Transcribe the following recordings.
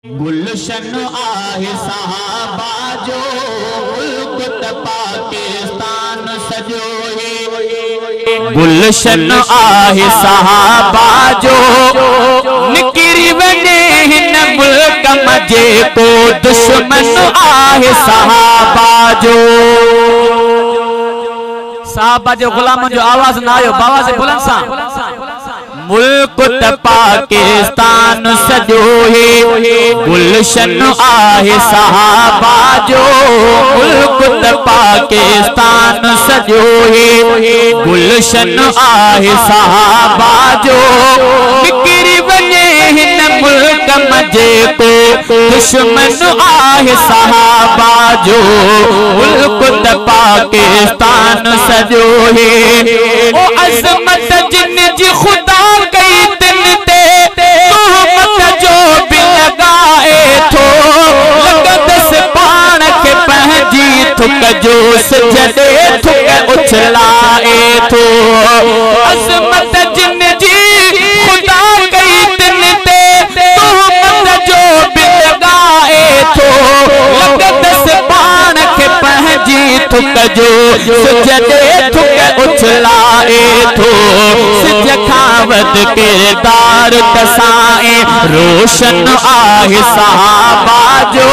गुलशन आहे सहाबा जो मुल्क पाकिस्तान सजो है। गुलशन आहे सहाबा जो निकिरी वने हिन मुल्क मजे को दुश्मन आहे सहाबा जो। सहाबा जो गुलाम जो आवाज ना आयो बाबा से बुलंद सा मुल्क पाकिस्तान सजो है। गुलशन आहे सहाबा जो मुल्क पाकिस्तान सजो है। गुलशन आहे सहाबा जो निकिरी वने हिन मुल्क मजे को दुश्मन आहे सहाबा जो मुल्क पाकिस्तान सजो है। ओ अज़मत जिन जी खुदा कई दिन ते तोहमत जो भी लगाए थो लगदस पान के पहजी थुक जो सजदे थुक उछलाए थो। अज़मत जिन जी खुदा कई दिन ते तोहमत जो भी लगाए थो लगदस पान के पहजी थुक जो सजदे थुक उछलाए थो। सिज खावत किरदार तसाए रोशन आहे सहाबा जो।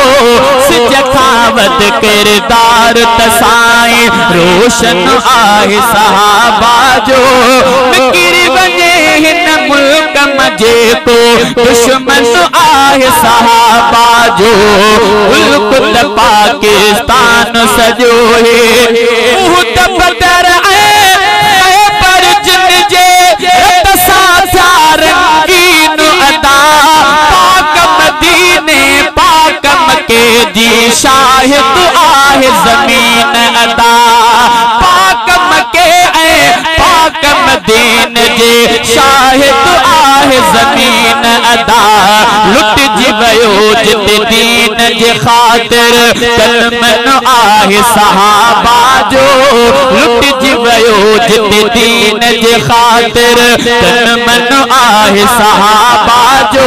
सिज खावत किरदार तसाए रोशन आहे सहाबा जो। निकिरी वने हिन मुल्क मजे को दुश्मन आहे सहाबा जो मुल्क पाकिस्तान सजो है। बदर जी शाहिद आहे ज़मीन अदा पाक मके पाक मदीन जे शाहिद आहे ज़मीन अदा। लुट जी वयो जिते दीन जे खातिर कलमन आहे सहाबा जो। लुट जी वयो जिते दीन जे खातिर कलमन आहे सहाबा जो।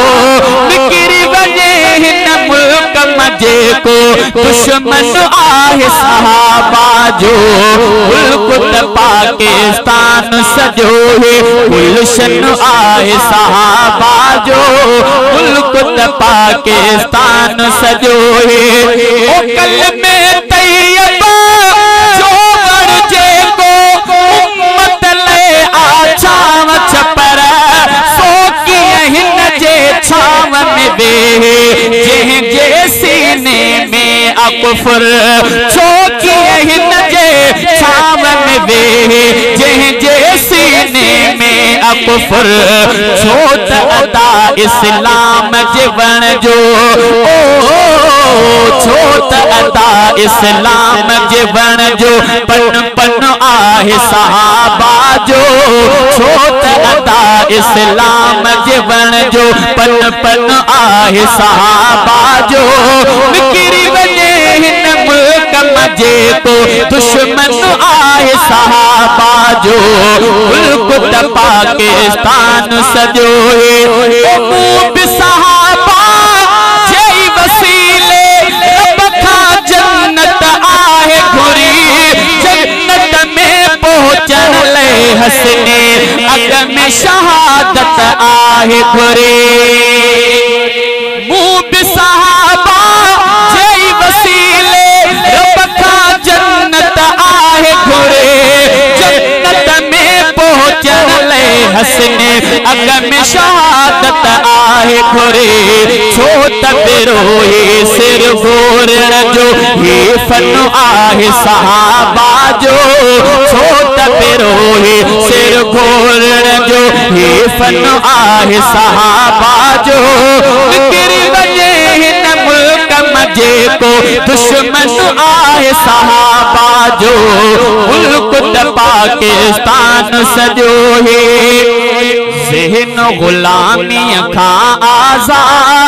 निकिरी वने हिन मुल्क मजे को दुश्मन आहे सहाबा जो मुल्क पाकिस्तान सजो है। गुलशन आहे सहाबा जो मुल्क पाकिस्तान सजो है। ओ कलमे तैयबा जो वर्जे को उम्मत ले आछाव छपर सो की हिन जे छाव में वे जह जे सीने में अकुफर छोकी हिन जे छाव में वे जह जे सीने में अकुफर छोत अदा इस्लाम जीवन जो। छोत अदा इस्लाम जीवन जो पन पन आहे सहाबा जो। छोत अदा इस्लाम जीवन जो पन पन आहे सहाबा जो। निकिरी वने हिन मुल्क मजे को दुश्मन आहे सहाबा जो मुल्क पाकिस्तान सजो है। भी सहाबा जई वसीले रब खां जन्नत आहे घुरी जन्नत में पहुंचण ले हसने अग में शहादत आहे घुरी। भी सहाबा जई वसीले रब खां जन्नत आहे घुरे जन्नत में पहुंचण ले हसने अग में शहादत आहे घुरे। छो त बिरोए सिर गोरण जो ही फन आहे सहाबा जो। छो त बिरोए सिर गोरण जो ही फन आहे सहाबा जो। निकिरी वने हिन मुल्क मजे को दुश्मन आहे सहाबा जो मुल्क पाकिस्तान सजो है। ज़हन गुलामी खां आज़ाद